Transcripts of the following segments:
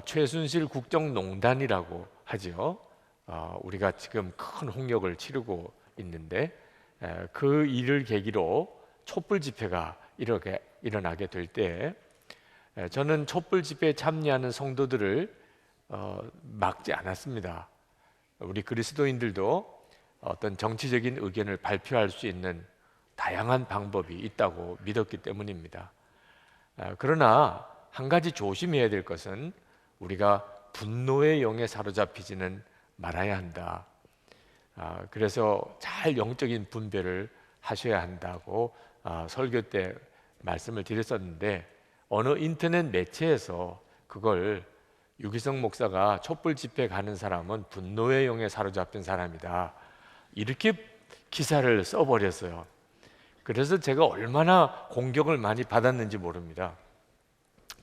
최순실 국정농단이라고 하죠. 우리가 지금 큰 홍역을 치르고 있는데 그 일을 계기로 촛불 집회가 이렇게 일어나게 될 때 저는 촛불 집회에 참여하는 성도들을 막지 않았습니다. 우리 그리스도인들도 어떤 정치적인 의견을 발표할 수 있는 다양한 방법이 있다고 믿었기 때문입니다. 그러나 한 가지 조심해야 될 것은 우리가 분노의 영에 사로잡히지는 말아야 한다. 그래서 잘 영적인 분별을 하셔야 한다고 설교 때 말씀을 드렸었는데 어느 인터넷 매체에서 그걸 유기성 목사가 촛불 집회 가는 사람은 분노의 영에 사로잡힌 사람이다 이렇게 기사를 써버렸어요. 그래서 제가 얼마나 공격을 많이 받았는지 모릅니다.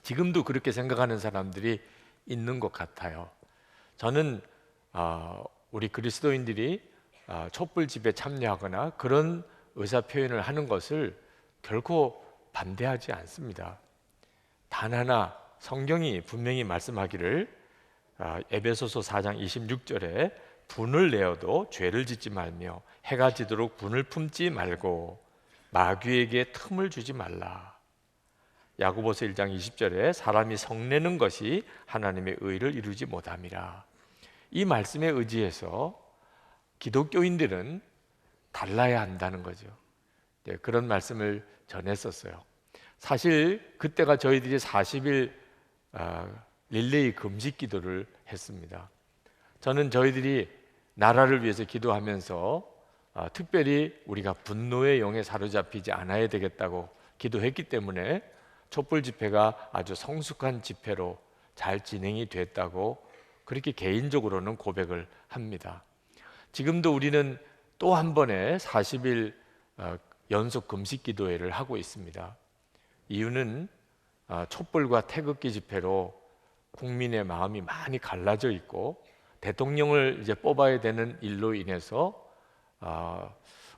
지금도 그렇게 생각하는 사람들이 있는 것 같아요. 저는 우리 그리스도인들이 촛불 집회에 참여하거나 그런 의사 표현을 하는 것을 결코 반대하지 않습니다. 단 하나 성경이 분명히 말씀하기를 에베소서 4장 26절에 분을 내어도 죄를 짓지 말며 해가 지도록 분을 품지 말고 마귀에게 틈을 주지 말라. 야고보서 1장 20절에 사람이 성내는 것이 하나님의 의를 이루지 못함이라. 이 말씀에 의지해서 기독교인들은 달라야 한다는 거죠. 그런 말씀을 전했었어요. 사실 그때가 저희들이 40일 릴레이 금식 기도를 했습니다. 저는 저희들이 나라를 위해서 기도하면서 특별히 우리가 분노의 영에 사로잡히지 않아야 되겠다고 기도했기 때문에 촛불 집회가 아주 성숙한 집회로 잘 진행이 됐다고 그렇게 개인적으로는 고백을 합니다. 지금도 우리는 또 한 번의 40일 연속 금식 기도회를 하고 있습니다. 이유는 촛불과 태극기 집회로 국민의 마음이 많이 갈라져 있고 대통령을 이제 뽑아야 되는 일로 인해서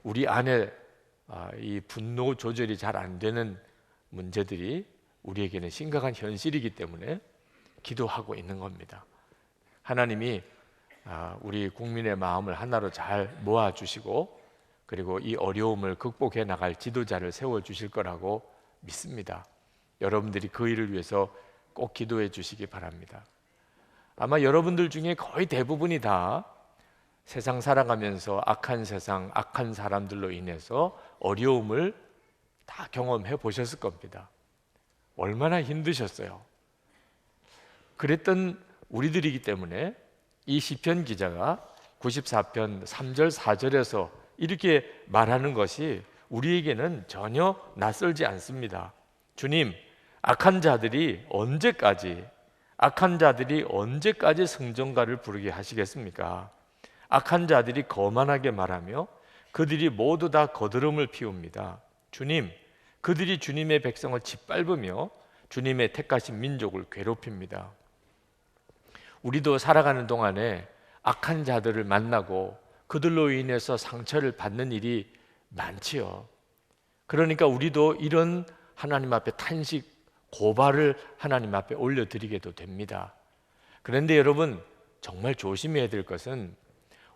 우리 안에 이 분노 조절이 잘 안 되는 문제들이 우리에게는 심각한 현실이기 때문에 기도하고 있는 겁니다. 하나님이 우리 국민의 마음을 하나로 잘 모아주시고 그리고 이 어려움을 극복해 나갈 지도자를 세워주실 거라고 믿습니다. 여러분들이 그 일을 위해서 꼭 기도해 주시기 바랍니다. 아마 여러분들 중에 거의 대부분이 다 세상 살아가면서 악한 세상, 악한 사람들로 인해서 어려움을 다 경험해 보셨을 겁니다. 얼마나 힘드셨어요. 그랬던 우리들이기 때문에 이 시편 기자가 94편 3절 4절에서 이렇게 말하는 것이 우리에게는 전혀 낯설지 않습니다. 주님, 악한 자들이 언제까지 승전가를 부르게 하시겠습니까? 악한 자들이 거만하게 말하며 그들이 모두 다 거드름을 피웁니다. 주님, 그들이 주님의 백성을 짓밟으며 주님의 택하신 민족을 괴롭힙니다. 우리도 살아가는 동안에 악한 자들을 만나고 그들로 인해서 상처를 받는 일이 많지요. 그러니까 우리도 이런 하나님 앞에 탄식, 고발을 하나님 앞에 올려드리게도 됩니다. 그런데 여러분, 정말 조심해야 될 것은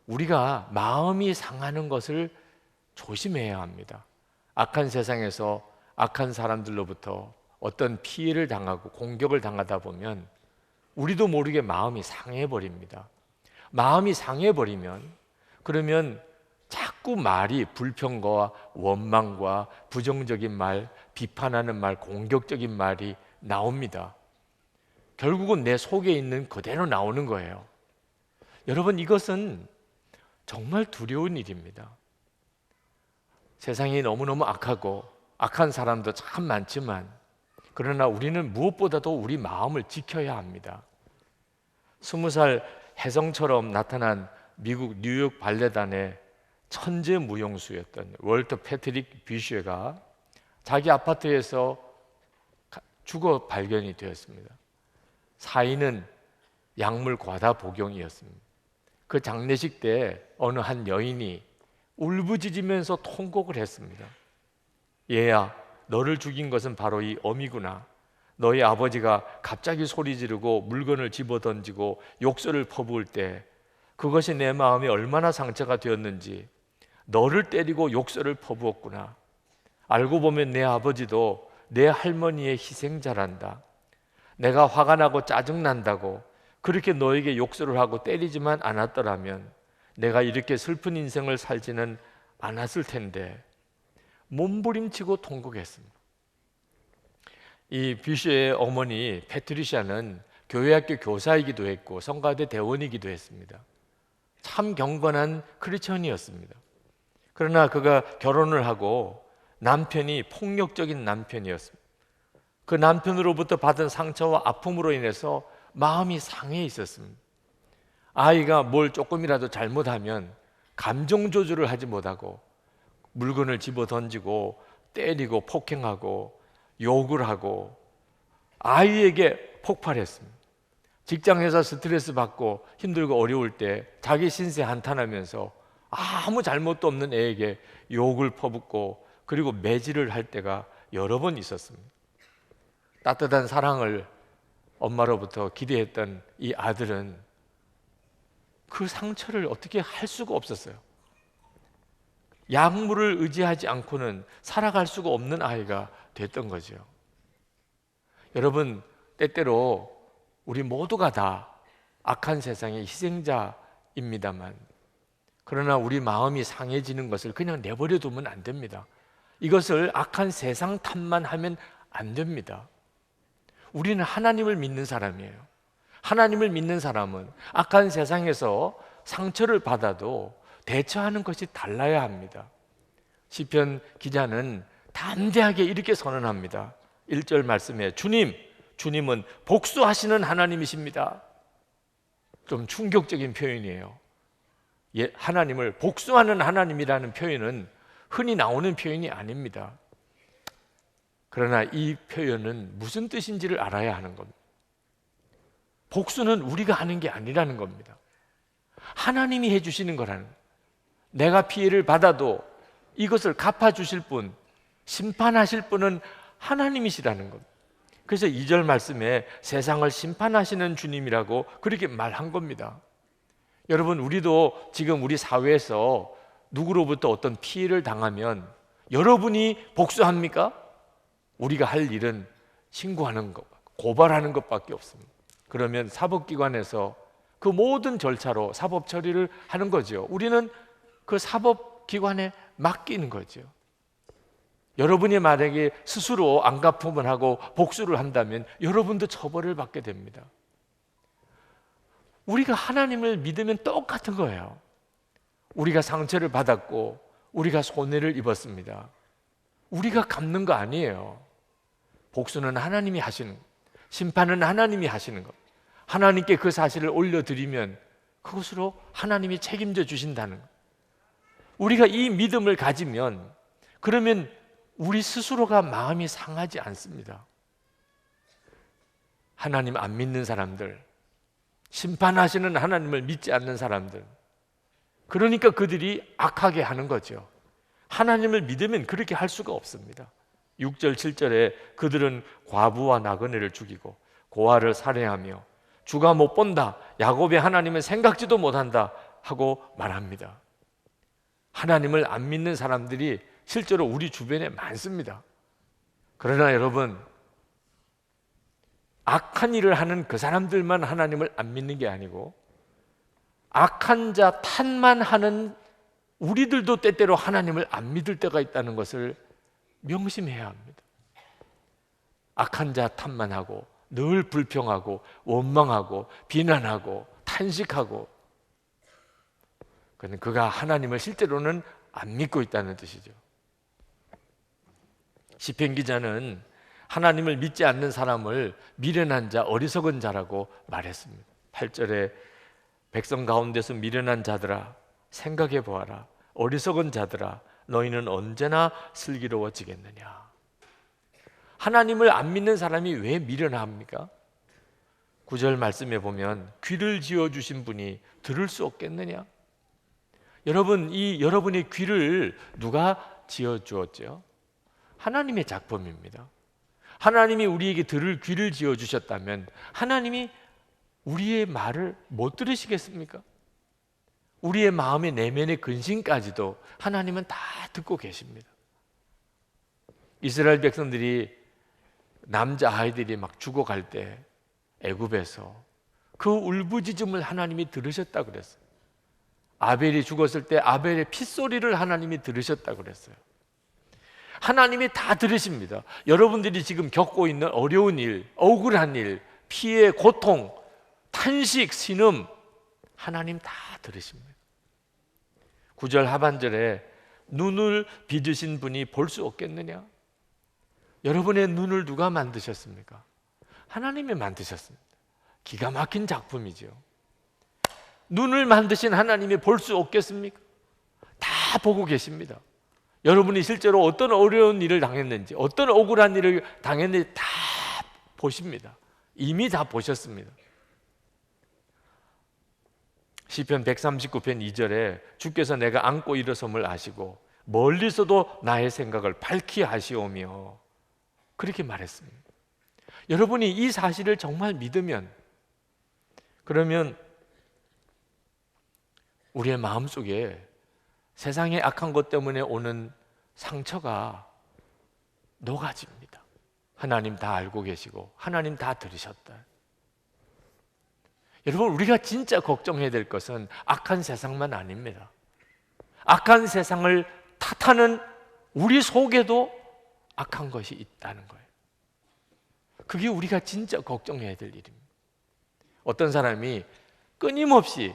우리가 마음이 상하는 것을 조심해야 합니다. 악한 세상에서 악한 사람들로부터 어떤 피해를 당하고 공격을 당하다 보면 우리도 모르게 마음이 상해버립니다. 마음이 상해버리면 그러면 자꾸 말이 불평과 원망과 부정적인 말, 비판하는 말, 공격적인 말이 나옵니다. 결국은 내 속에 있는 그대로 나오는 거예요. 여러분, 이것은 정말 두려운 일입니다. 세상이 너무너무 악하고 악한 사람도 참 많지만 그러나 우리는 무엇보다도 우리 마음을 지켜야 합니다. 20살 혜성처럼 나타난 미국 뉴욕 발레단의 천재 무용수였던 월터 패트릭 비쉐가 자기 아파트에서 죽어 발견이 되었습니다. 사인은 약물 과다 복용이었습니다. 그 장례식 때 어느 한 여인이 울부짖으면서 통곡을 했습니다. 얘야, 너를 죽인 것은 바로 이 엄이구나. 너희 아버지가 갑자기 소리 지르고 물건을 집어 던지고 욕설을 퍼부을 때 그것이 내 마음에 얼마나 상처가 되었는지 너를 때리고 욕설을 퍼부었구나. 알고 보면 내 아버지도 내 할머니의 희생자란다. 내가 화가 나고 짜증난다고 그렇게 너에게 욕설을 하고 때리지만 않았더라면 내가 이렇게 슬픈 인생을 살지는 않았을 텐데 몸부림치고 통곡했습니다. 이 뷰시의 어머니 패트리샤는 교회학교 교사이기도 했고 성가대 대원이기도 했습니다. 참 경건한 크리스천이었습니다. 그러나 그가 결혼을 하고 남편이 폭력적인 남편이었습니다. 그 남편으로부터 받은 상처와 아픔으로 인해서 마음이 상해 있었습니다. 아이가 뭘 조금이라도 잘못하면 감정 조절을 하지 못하고 물건을 집어 던지고 때리고 폭행하고 욕을 하고 아이에게 폭발했습니다. 직장에서 스트레스 받고 힘들고 어려울 때 자기 신세 한탄하면서 아무 잘못도 없는 애에게 욕을 퍼붓고 그리고 매질을 할 때가 여러 번 있었습니다. 따뜻한 사랑을 엄마로부터 기대했던 이 아들은 그 상처를 어떻게 할 수가 없었어요. 약물을 의지하지 않고는 살아갈 수가 없는 아이가 됐던 거죠. 여러분, 때때로 우리 모두가 다 악한 세상의 희생자입니다만 그러나 우리 마음이 상해지는 것을 그냥 내버려 두면 안 됩니다. 이것을 악한 세상 탓만 하면 안 됩니다. 우리는 하나님을 믿는 사람이에요. 하나님을 믿는 사람은 악한 세상에서 상처를 받아도 대처하는 것이 달라야 합니다. 시편 기자는 담대하게 이렇게 선언합니다. 1절 말씀에 주님은 복수하시는 하나님이십니다. 좀 충격적인 표현이에요. 하나님을 복수하는 하나님이라는 표현은 흔히 나오는 표현이 아닙니다. 그러나 이 표현은 무슨 뜻인지를 알아야 하는 겁니다. 복수는 우리가 하는 게 아니라는 겁니다. 하나님이 해주시는 거라는 거예요. 내가 피해를 받아도 이것을 갚아주실 분, 심판하실 분은 하나님이시라는 겁니다. 그래서 2절 말씀에 세상을 심판하시는 주님이라고 그렇게 말한 겁니다. 여러분, 우리도 지금 우리 사회에서 누구로부터 어떤 피해를 당하면 여러분이 복수합니까? 우리가 할 일은 신고하는 것, 고발하는 것밖에 없습니다. 그러면 사법기관에서 그 모든 절차로 사법 처리를 하는 거죠. 우리는 그 사법기관에 맡기는 거죠. 여러분이 만약에 스스로 안갚음을 하고 복수를 한다면 여러분도 처벌을 받게 됩니다. 우리가 하나님을 믿으면 똑같은 거예요. 우리가 상처를 받았고 우리가 손해를 입었습니다. 우리가 갚는 거 아니에요. 복수는 하나님이 하시는, 심판은 하나님이 하시는 것. 하나님께 그 사실을 올려드리면 그것으로 하나님이 책임져 주신다는 것. 우리가 이 믿음을 가지면 그러면 우리 스스로가 마음이 상하지 않습니다. 하나님 안 믿는 사람들, 심판하시는 하나님을 믿지 않는 사람들, 그러니까 그들이 악하게 하는 거죠. 하나님을 믿으면 그렇게 할 수가 없습니다. 6절 7절에 그들은 과부와 나그네를 죽이고 고아를 살해하며 주가 못 본다, 야곱의 하나님을 생각지도 못한다 하고 말합니다. 하나님을 안 믿는 사람들이 실제로 우리 주변에 많습니다. 그러나 여러분, 악한 일을 하는 그 사람들만 하나님을 안 믿는 게 아니고 악한 자 탓만 하는 우리들도 때때로 하나님을 안 믿을 때가 있다는 것을 명심해야 합니다. 악한 자 탓만 하고 늘 불평하고 원망하고 비난하고 탄식하고, 그는 그가 하나님을 실제로는 안 믿고 있다는 뜻이죠. 시편 기자는 하나님을 믿지 않는 사람을 미련한 자, 어리석은 자라고 말했습니다. 8절에 백성 가운데서 미련한 자들아 생각해 보아라. 어리석은 자들아 너희는 언제나 슬기로워지겠느냐. 하나님을 안 믿는 사람이 왜 미련합니까? 9절 말씀에 보면 귀를 지어주신 분이 들을 수 없겠느냐. 여러분, 이 여러분의 귀를 누가 지어주었죠? 하나님의 작품입니다. 하나님이 우리에게 들을 귀를 지어주셨다면 하나님이 우리의 말을 못 들으시겠습니까? 우리의 마음의 내면의 근심까지도 하나님은 다 듣고 계십니다. 이스라엘 백성들이 남자아이들이 막 죽어갈 때 애굽에서 그 울부짖음을 하나님이 들으셨다 그랬어요. 아벨이 죽었을 때 아벨의 핏소리를 하나님이 들으셨다 그랬어요. 하나님이 다 들으십니다. 여러분들이 지금 겪고 있는 어려운 일, 억울한 일, 피해, 고통, 탄식, 신음, 하나님 다 들으십니다. 9절 하반절에 눈을 빚으신 분이 볼 수 없겠느냐? 여러분의 눈을 누가 만드셨습니까? 하나님이 만드셨습니다. 기가 막힌 작품이죠. 눈을 만드신 하나님이 볼 수 없겠습니까? 다 보고 계십니다. 여러분이 실제로 어떤 어려운 일을 당했는지, 어떤 억울한 일을 당했는지 다 보십니다. 이미 다 보셨습니다. 시편 139편 2절에 주께서 내가 안고 일어섬을 아시고 멀리서도 나의 생각을 밝히 하시오며 그렇게 말했습니다. 여러분이 이 사실을 정말 믿으면, 그러면 우리의 마음속에 세상의 악한 것 때문에 오는 상처가 녹아집니다. 하나님 다 알고 계시고 하나님 다 들으셨다. 여러분, 우리가 진짜 걱정해야 될 것은 악한 세상만 아닙니다. 악한 세상을 탓하는 우리 속에도 악한 것이 있다는 거예요. 그게 우리가 진짜 걱정해야 될 일입니다. 어떤 사람이 끊임없이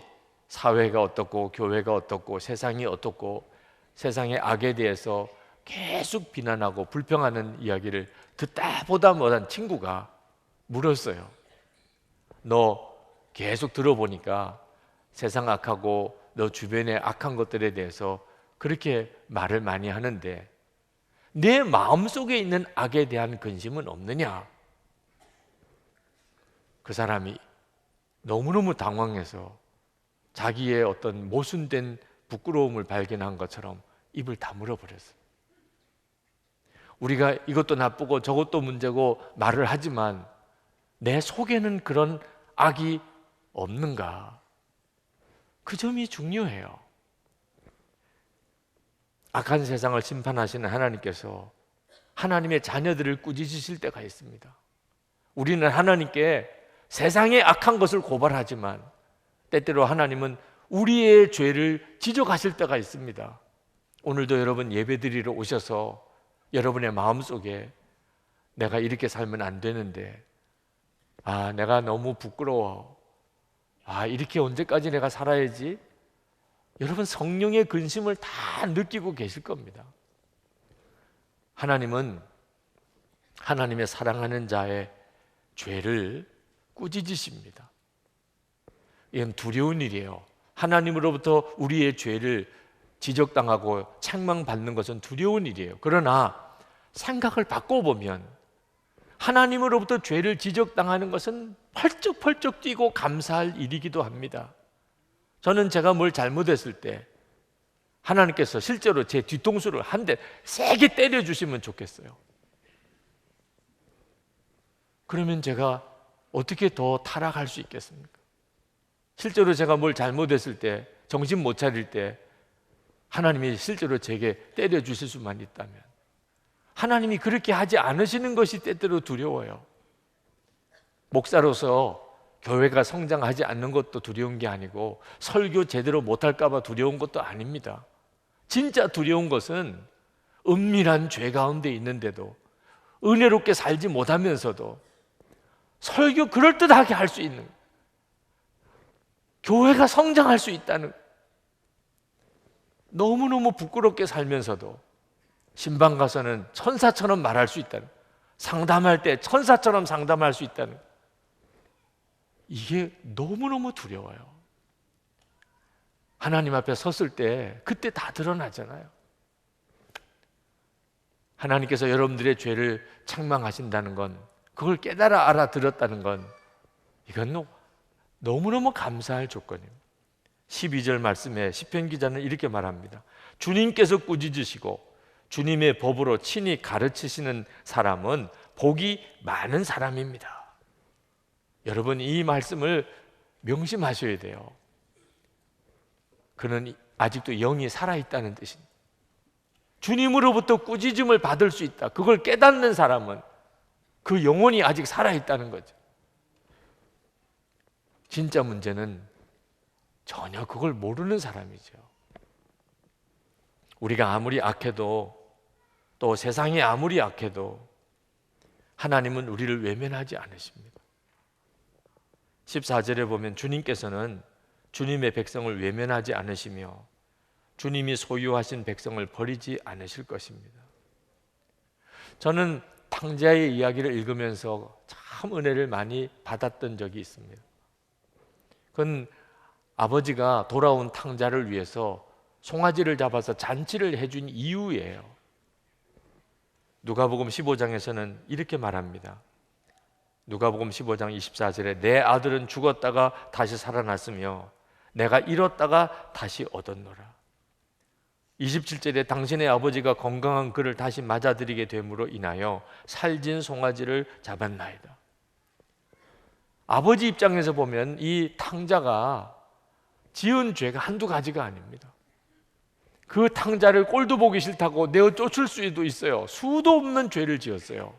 사회가 어떻고 교회가 어떻고 세상이 어떻고 세상의 악에 대해서 계속 비난하고 불평하는 이야기를 듣다 보다 못한 친구가 물었어요. 너 계속 들어보니까 세상 악하고 너 주변의 악한 것들에 대해서 그렇게 말을 많이 하는데 내 마음속에 있는 악에 대한 근심은 없느냐? 그 사람이 너무너무 당황해서 자기의 어떤 모순된 부끄러움을 발견한 것처럼 입을 다물어 버렸어요. 우리가 이것도 나쁘고 저것도 문제고 말을 하지만 내 속에는 그런 악이 없는가? 그 점이 중요해요. 악한 세상을 심판하시는 하나님께서 하나님의 자녀들을 꾸짖으실 때가 있습니다. 우리는 하나님께 세상의 악한 것을 고발하지만 때때로 하나님은 우리의 죄를 지적하실 때가 있습니다. 오늘도 여러분 예배드리러 오셔서 여러분의 마음속에 내가 이렇게 살면 안 되는데, 내가 너무 부끄러워, 이렇게 언제까지 내가 살아야지? 여러분 성령의 근심을 다 느끼고 계실 겁니다. 하나님은 하나님의 사랑하는 자의 죄를 꾸짖으십니다. 이건 두려운 일이에요. 하나님으로부터 우리의 죄를 지적당하고 책망받는 것은 두려운 일이에요. 그러나 생각을 바꿔보면 하나님으로부터 죄를 지적당하는 것은 펄쩍펄쩍 뛰고 감사할 일이기도 합니다. 저는 제가 뭘 잘못했을 때 하나님께서 실제로 제 뒤통수를 한 대 세게 때려주시면 좋겠어요. 그러면 제가 어떻게 더 타락할 수 있겠습니까? 실제로 제가 뭘 잘못했을 때, 정신 못 차릴 때 하나님이 실제로 제게 때려주실 수만 있다면, 하나님이 그렇게 하지 않으시는 것이 때때로 두려워요. 목사로서 교회가 성장하지 않는 것도 두려운 게 아니고 설교 제대로 못할까 봐 두려운 것도 아닙니다. 진짜 두려운 것은 은밀한 죄 가운데 있는데도 은혜롭게 살지 못하면서도 설교 그럴듯하게 할 수 있는, 교회가 성장할 수 있다는, 너무너무 부끄럽게 살면서도 신방 가서는 천사처럼 말할 수 있다는, 상담할 때 천사처럼 상담할 수 있다는, 이게 너무너무 두려워요. 하나님 앞에 섰을 때 그때 다 드러나잖아요. 하나님께서 여러분들의 죄를 책망하신다는 건, 그걸 깨달아 알아들었다는 건, 이건 너무너무 감사할 조건입니다. 12절 말씀에 시편 기자는 이렇게 말합니다. 주님께서 꾸짖으시고 주님의 법으로 친히 가르치시는 사람은 복이 많은 사람입니다. 여러분, 이 말씀을 명심하셔야 돼요. 그는 아직도 영이 살아있다는 뜻입니다. 주님으로부터 꾸짖음을 받을 수 있다. 그걸 깨닫는 사람은 그 영혼이 아직 살아있다는 거죠. 진짜 문제는 전혀 그걸 모르는 사람이죠. 우리가 아무리 악해도, 또 세상이 아무리 악해도 하나님은 우리를 외면하지 않으십니다. 14절에 보면 주님께서는 주님의 백성을 외면하지 않으시며 주님이 소유하신 백성을 버리지 않으실 것입니다. 저는 탕자의 이야기를 읽으면서 참 은혜를 많이 받았던 적이 있습니다. 그건 아버지가 돌아온 탕자를 위해서 송아지를 잡아서 잔치를 해준 이유예요. 누가복음 15장에서는 이렇게 말합니다. 누가복음 15장 24절에 내 아들은 죽었다가 다시 살아났으며 내가 잃었다가 다시 얻었노라. 27절에 당신의 아버지가 건강한 그를 다시 맞아들이게 됨으로 인하여 살진 송아지를 잡았나이다. 아버지 입장에서 보면 이 탕자가 지은 죄가 한두 가지가 아닙니다. 그 탕자를 꼴도 보기 싫다고 내어 쫓을 수도 있어요. 수도 없는 죄를 지었어요.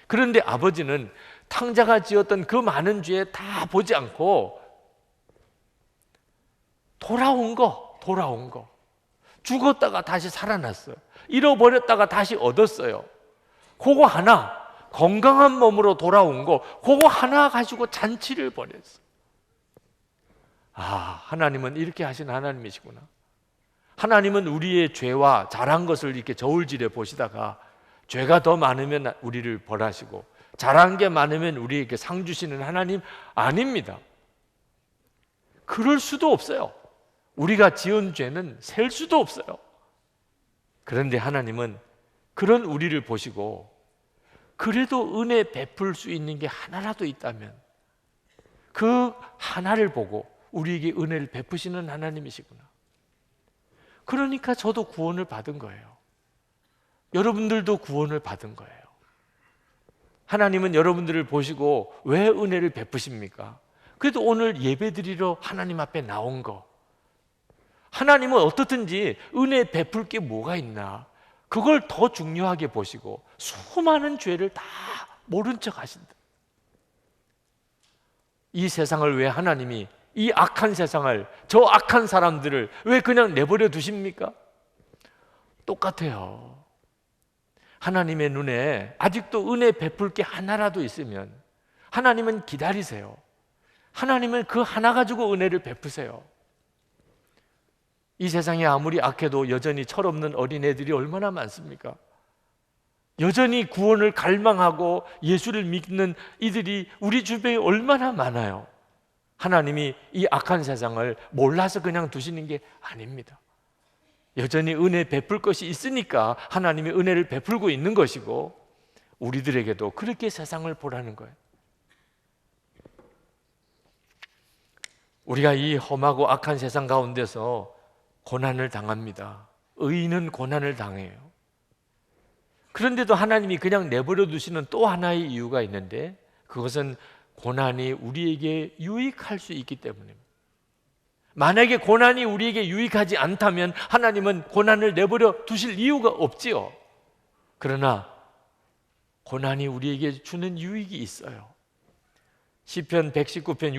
그런데 아버지는 탕자가 지었던 그 많은 죄 다 보지 않고 돌아온 거 죽었다가 다시 살아났어요. 잃어버렸다가 다시 얻었어요. 그거 하나, 건강한 몸으로 돌아온 거, 그거 하나 가지고 잔치를 벌였어요. 아, 하나님은 이렇게 하신 하나님이시구나. 하나님은 우리의 죄와 잘한 것을 이렇게 저울질해 보시다가 죄가 더 많으면 우리를 벌하시고 잘한 게 많으면 우리에게 상 주시는 하나님 아닙니다. 그럴 수도 없어요. 우리가 지은 죄는 셀 수도 없어요. 그런데 하나님은 그런 우리를 보시고 그래도 은혜 베풀 수 있는 게 하나라도 있다면 그 하나를 보고 우리에게 은혜를 베푸시는 하나님이시구나. 그러니까 저도 구원을 받은 거예요. 여러분들도 구원을 받은 거예요. 하나님은 여러분들을 보시고 왜 은혜를 베푸십니까? 그래도 오늘 예배드리러 하나님 앞에 나온 거, 하나님은 어떻든지 은혜 베풀 게 뭐가 있나, 그걸 더 중요하게 보시고 수많은 죄를 다 모른 척 하신다. 이 세상을 왜 하나님이, 이 악한 세상을, 저 악한 사람들을 왜 그냥 내버려 두십니까? 똑같아요. 하나님의 눈에 아직도 은혜 베풀 게 하나라도 있으면 하나님은 기다리세요. 하나님은 그 하나 가지고 은혜를 베푸세요. 이 세상이 아무리 악해도 여전히 철없는 어린애들이 얼마나 많습니까? 여전히 구원을 갈망하고 예수를 믿는 이들이 우리 주변에 얼마나 많아요. 하나님이 이 악한 세상을 몰라서 그냥 두시는 게 아닙니다. 여전히 은혜 베풀 것이 있으니까 하나님이 은혜를 베풀고 있는 것이고, 우리들에게도 그렇게 세상을 보라는 거예요. 우리가 이 험하고 악한 세상 가운데서 고난을 당합니다. 의인은 고난을 당해요. 그런데도 하나님이 그냥 내버려 두시는 또 하나의 이유가 있는데, 그것은 고난이 우리에게 유익할 수 있기 때문입니다. 만약에 고난이 우리에게 유익하지 않다면 하나님은 고난을 내버려 두실 이유가 없지요. 그러나 고난이 우리에게 주는 유익이 있어요. 시편 119편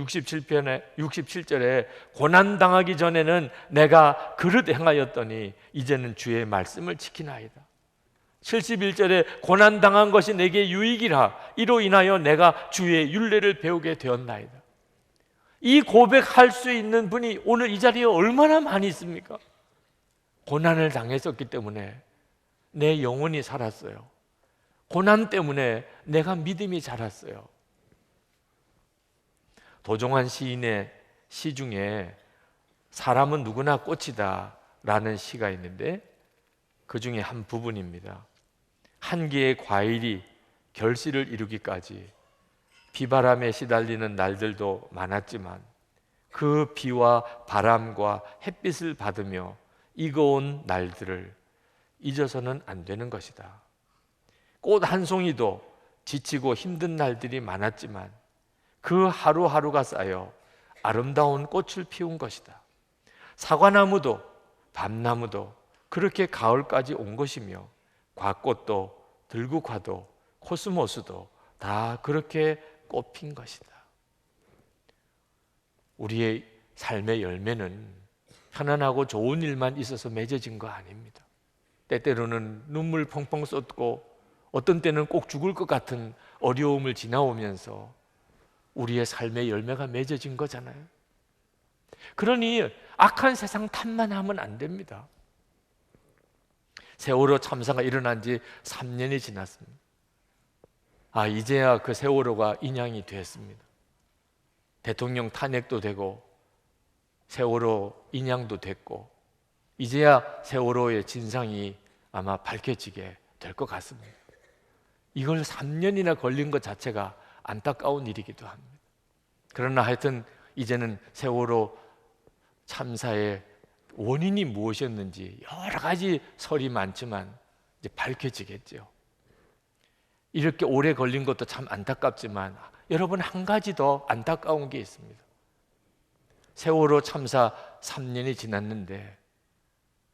67절에 고난당하기 전에는 내가 그릇 행하였더니 이제는 주의 말씀을 지키나이다. 71절에 고난당한 것이 내게 유익이라, 이로 인하여 내가 주의 율례를 배우게 되었나이다. 이 고백할 수 있는 분이 오늘 이 자리에 얼마나 많이 있습니까? 고난을 당했었기 때문에 내 영혼이 살았어요. 고난 때문에 내가 믿음이 자랐어요. 도종환 시인의 시 중에 사람은 누구나 꽃이다 라는 시가 있는데, 그 중에 한 부분입니다. 한 개의 과일이 결실을 이루기까지 비바람에 시달리는 날들도 많았지만 그 비와 바람과 햇빛을 받으며 익어온 날들을 잊어서는 안 되는 것이다. 꽃 한 송이도 지치고 힘든 날들이 많았지만 그 하루하루가 쌓여 아름다운 꽃을 피운 것이다. 사과나무도 밤나무도 그렇게 가을까지 온 것이며 곽꽃도 들국화도 코스모스도 다 그렇게 꽃핀 것이다. 우리의 삶의 열매는 편안하고 좋은 일만 있어서 맺어진 거 아닙니다. 때때로는 눈물 펑펑 쏟고 어떤 때는 꼭 죽을 것 같은 어려움을 지나오면서 우리의 삶의 열매가 맺어진 거잖아요. 그러니 악한 세상 탓만 하면 안 됩니다. 세월호 참사가 일어난 지 3년이 지났습니다. 이제야 그 세월호가 인양이 됐습니다. 대통령 탄핵도 되고 세월호 인양도 됐고 이제야 세월호의 진상이 아마 밝혀지게 될 것 같습니다. 이걸 3년이나 걸린 것 자체가 안타까운 일이기도 합니다. 그러나 하여튼 이제는 세월호 참사의 원인이 무엇이었는지 여러 가지 설이 많지만 이제 밝혀지겠죠. 이렇게 오래 걸린 것도 참 안타깝지만 여러분, 한 가지 더 안타까운 게 있습니다. 세월호 참사 3년이 지났는데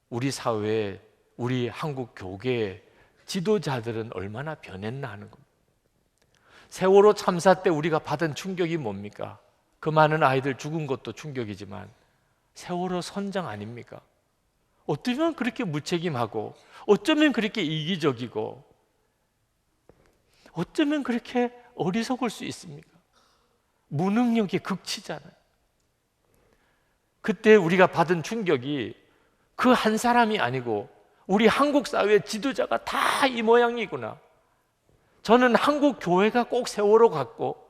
우리 사회에, 우리 한국 교계의 지도자들은 얼마나 변했나 하는 겁니다. 세월호 참사 때 우리가 받은 충격이 뭡니까? 그 많은 아이들 죽은 것도 충격이지만 세월호 선장 아닙니까? 어쩌면 그렇게 무책임하고 어쩌면 그렇게 이기적이고 어쩌면 그렇게 어리석을 수 있습니까? 무능력의 극치잖아요. 그때 우리가 받은 충격이 그 한 사람이 아니고 우리 한국 사회 지도자가 다 이 모양이구나. 저는 한국 교회가 꼭 세월호 같고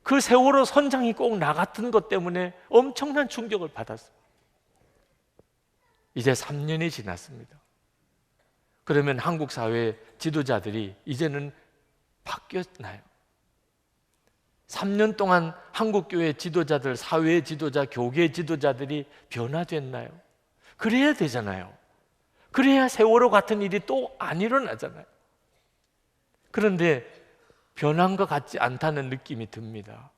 그 세월호 선장이 꼭 나 같은 것 때문에 엄청난 충격을 받았어요. 이제 3년이 지났습니다. 그러면 한국 사회 지도자들이 이제는 바뀌었나요? 3년 동안 한국 교회 지도자들, 사회 지도자, 교계 지도자들이 변화됐나요? 그래야 되잖아요. 그래야 세월호 같은 일이 또 안 일어나잖아요. 그런데 변한 것 같지 않다는 느낌이 듭니다.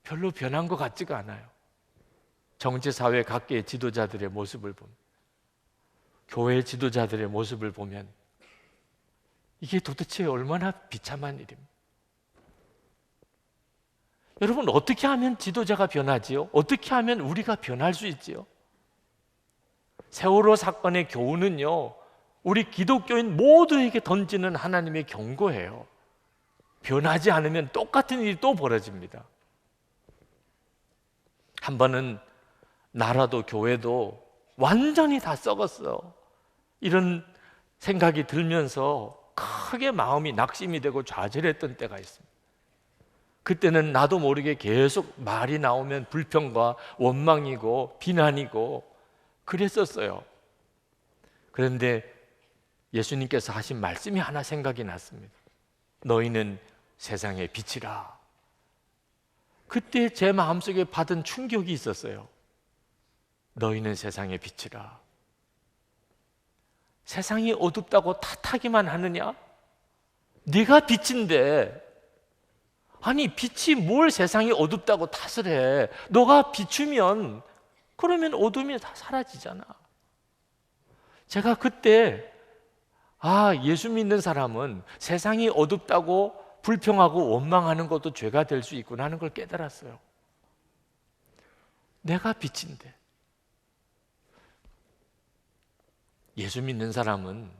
별로 변한 것 같지가 않아요. 정치, 사회 각계의 지도자들의 모습을 보면, 교회 지도자들의 모습을 보면 이게 도대체 얼마나 비참한 일입니까? 여러분, 어떻게 하면 지도자가 변하지요? 어떻게 하면 우리가 변할 수 있지요? 세월호 사건의 교훈은요, 우리 기독교인 모두에게 던지는 하나님의 경고예요. 변하지 않으면 똑같은 일이 또 벌어집니다. 한 번은 나라도 교회도 완전히 다 썩었어, 이런 생각이 들면서 크게 마음이 낙심이 되고 좌절했던 때가 있습니다. 그때는 나도 모르게 계속 말이 나오면 불평과 원망이고 비난이고 그랬었어요. 그런데 예수님께서 하신 말씀이 하나 생각이 났습니다. 너희는 세상의 빛이라. 그때 제 마음속에 받은 충격이 있었어요. 너희는 세상의 빛이라. 세상이 어둡다고 탓하기만 하느냐? 네가 빛인데, 아니 빛이 뭘 세상이 어둡다고 탓을 해? 너가 비추면 그러면 어둠이 다 사라지잖아. 제가 그때 예수 믿는 사람은 세상이 어둡다고 불평하고 원망하는 것도 죄가 될 수 있구나 하는 걸 깨달았어요. 내가 빛인데. 예수 믿는 사람은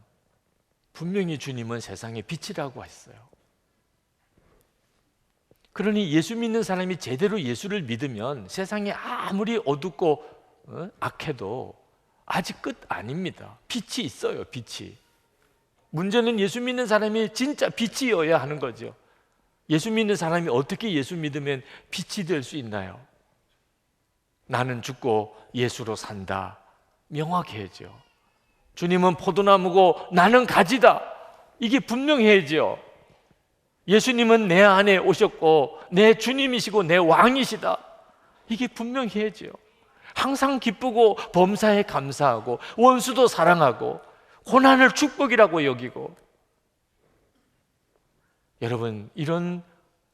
분명히 주님은 세상의 빛이라고 했어요. 그러니 예수 믿는 사람이 제대로 예수를 믿으면 세상이 아무리 어둡고 악해도 아직 끝 아닙니다. 빛이 있어요, 빛이. 문제는 예수 믿는 사람이 진짜 빛이어야 하는 거죠. 예수 믿는 사람이 어떻게 예수 믿으면 빛이 될 수 있나요? 나는 죽고 예수로 산다, 명확해야죠. 주님은 포도나무고 나는 가지다, 이게 분명해야죠. 예수님은 내 안에 오셨고 내 주님이시고 내 왕이시다, 이게 분명해야죠. 항상 기쁘고 범사에 감사하고 원수도 사랑하고 고난을 축복이라고 여기고, 여러분, 이런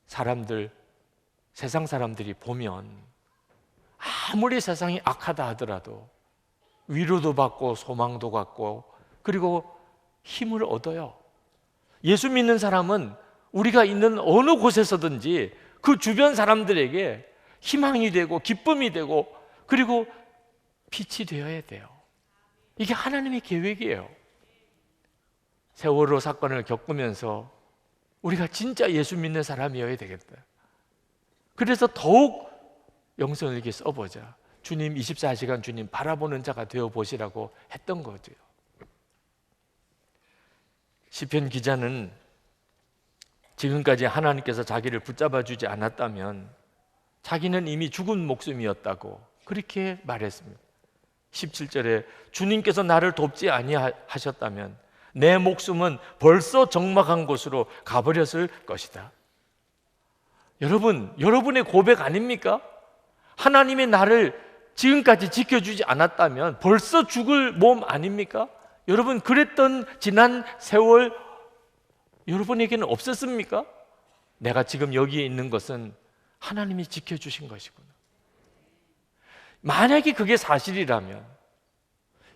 사람들, 세상 사람들이 보면 아무리 세상이 악하다 하더라도 위로도 받고 소망도 갖고 그리고 힘을 얻어요. 예수 믿는 사람은 우리가 있는 어느 곳에서든지 그 주변 사람들에게 희망이 되고 기쁨이 되고 그리고 빛이 되어야 돼요. 이게 하나님의 계획이에요. 세월호 사건을 겪으면서 우리가 진짜 예수 믿는 사람이어야 되겠다. 그래서 더욱 영성에게 써보자. 주님 24시간 주님 바라보는 자가 되어보시라고 했던 거죠. 시편 기자는 지금까지 하나님께서 자기를 붙잡아 주지 않았다면 자기는 이미 죽은 목숨이었다고 그렇게 말했습니다. 17절에 주님께서 나를 돕지 아니하셨다면 내 목숨은 벌써 적막한 곳으로 가버렸을 것이다. 여러분, 여러분의 고백 아닙니까? 하나님이 나를 지금까지 지켜주지 않았다면 벌써 죽을 몸 아닙니까? 여러분, 그랬던 지난 세월 여러분에게는 없었습니까? 내가 지금 여기에 있는 것은 하나님이 지켜주신 것이구나. 만약에 그게 사실이라면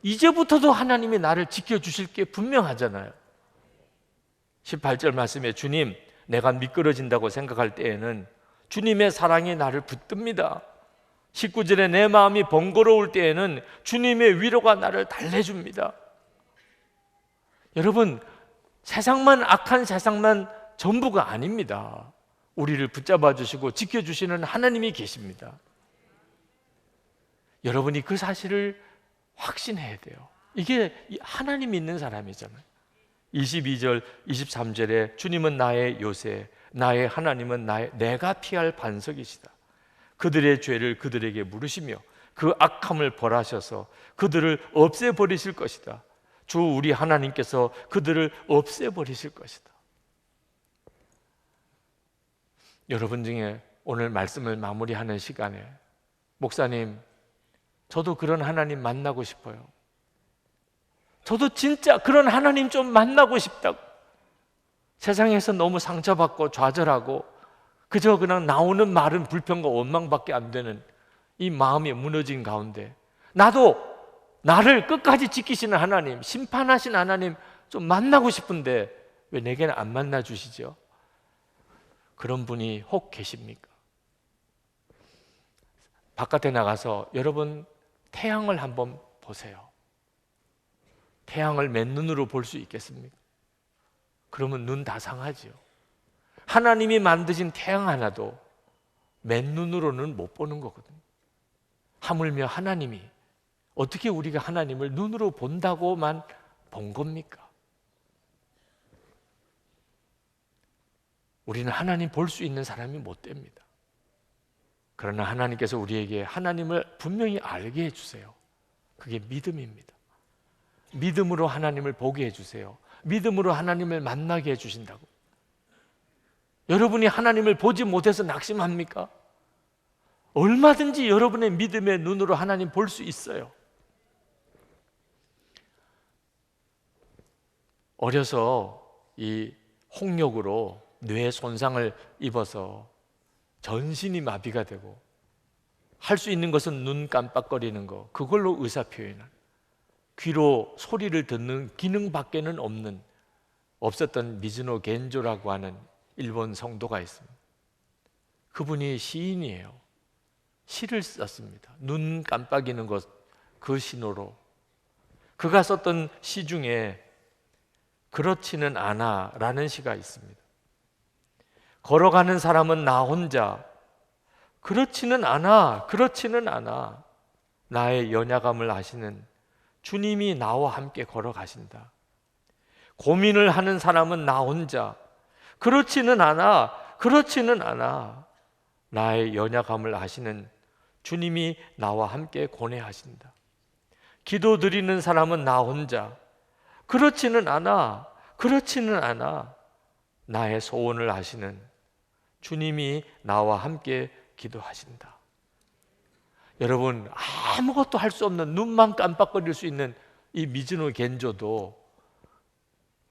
이제부터도 하나님이 나를 지켜주실 게 분명하잖아요. 18절 말씀에 주님, 내가 미끄러진다고 생각할 때에는 주님의 사랑이 나를 붙듭니다. 19절에 내 마음이 번거로울 때에는 주님의 위로가 나를 달래줍니다. 여러분, 세상만 악한 세상만 전부가 아닙니다. 우리를 붙잡아 주시고 지켜주시는 하나님이 계십니다. 여러분이 그 사실을 확신해야 돼요. 이게 하나님 믿는 사람이잖아요. 22절, 23절에 주님은 나의 요새, 나의 하나님은 내가 피할 반석이시다. 그들의 죄를 그들에게 물으시며 그 악함을 벌하셔서 그들을 없애버리실 것이다. 주 우리 하나님께서 그들을 없애버리실 것이다. 여러분 중에 오늘 말씀을 마무리하는 시간에 목사님, 저도 그런 하나님 만나고 싶어요. 저도 진짜 그런 하나님 좀 만나고 싶다고. 세상에서 너무 상처받고 좌절하고 그저 그냥 나오는 말은 불평과 원망밖에 안 되는 이 마음이 무너진 가운데 나도 나를 끝까지 지키시는 하나님, 심판하신 하나님 좀 만나고 싶은데 왜 내게는 안 만나 주시죠? 그런 분이 혹 계십니까? 바깥에 나가서 여러분 태양을 한번 보세요. 태양을 맨눈으로 볼 수 있겠습니까? 그러면 눈 다 상하지요. 하나님이 만드신 태양 하나도 맨눈으로는 못 보는 거거든요. 하물며 하나님이 어떻게 우리가 하나님을 눈으로 본다고만 본 겁니까? 우리는 하나님 볼 수 있는 사람이 못 됩니다. 그러나 하나님께서 우리에게 하나님을 분명히 알게 해주세요. 그게 믿음입니다. 믿음으로 하나님을 보게 해주세요. 믿음으로 하나님을 만나게 해주신다고. 여러분이 하나님을 보지 못해서 낙심합니까? 얼마든지 여러분의 믿음의 눈으로 하나님 볼 수 있어요. 어려서 이 홍역으로 뇌 손상을 입어서 전신이 마비가 되고 할 수 있는 것은 눈 깜빡거리는 거, 그걸로 의사 표현을, 귀로 소리를 듣는 기능밖에는 없었던 미즈노 겐조라고 하는 일본 성도가 있습니다. 그분이 시인이에요. 시를 썼습니다. 눈 깜빡이는 것, 그 신호로. 그가 썼던 시 중에 그렇지는 않아 라는 시가 있습니다. 걸어가는 사람은 나 혼자, 그렇지는 않아, 그렇지는 않아. 나의 연약함을 아시는 주님이 나와 함께 걸어가신다. 고민을 하는 사람은 나 혼자, 그렇지는 않아, 그렇지는 않아. 나의 연약함을 아시는 주님이 나와 함께 고뇌하신다. 기도 드리는 사람은 나 혼자, 그렇지는 않아, 그렇지는 않아. 나의 소원을 아시는 주님이 나와 함께 기도하신다. 여러분, 아무것도 할 수 없는 눈만 깜빡거릴 수 있는 이 미즈노 겐조도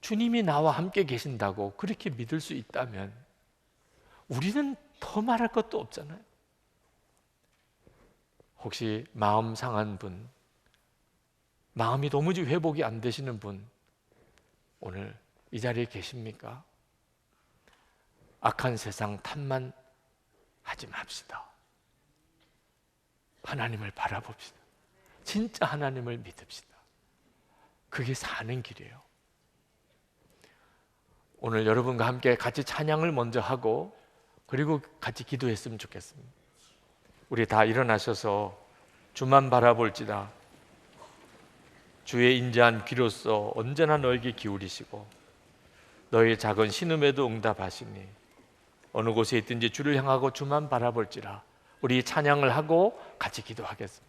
주님이 나와 함께 계신다고 그렇게 믿을 수 있다면 우리는 더 말할 것도 없잖아요. 혹시 마음 상한 분, 마음이 도무지 회복이 안 되시는 분, 오늘 이 자리에 계십니까? 악한 세상 탓만 하지 맙시다. 하나님을 바라봅시다. 진짜 하나님을 믿읍시다. 그게 사는 길이에요. 오늘 여러분과 함께 같이 찬양을 먼저 하고 그리고 같이 기도했으면 좋겠습니다. 우리 다 일어나셔서 주만 바라볼지다. 주의 인자한 귀로써 언제나 너에게 기울이시고 너의 작은 신음에도 응답하시니 어느 곳에 있든지 주를 향하고 주만 바라볼지라. 우리 찬양을 하고 같이 기도하겠습니다.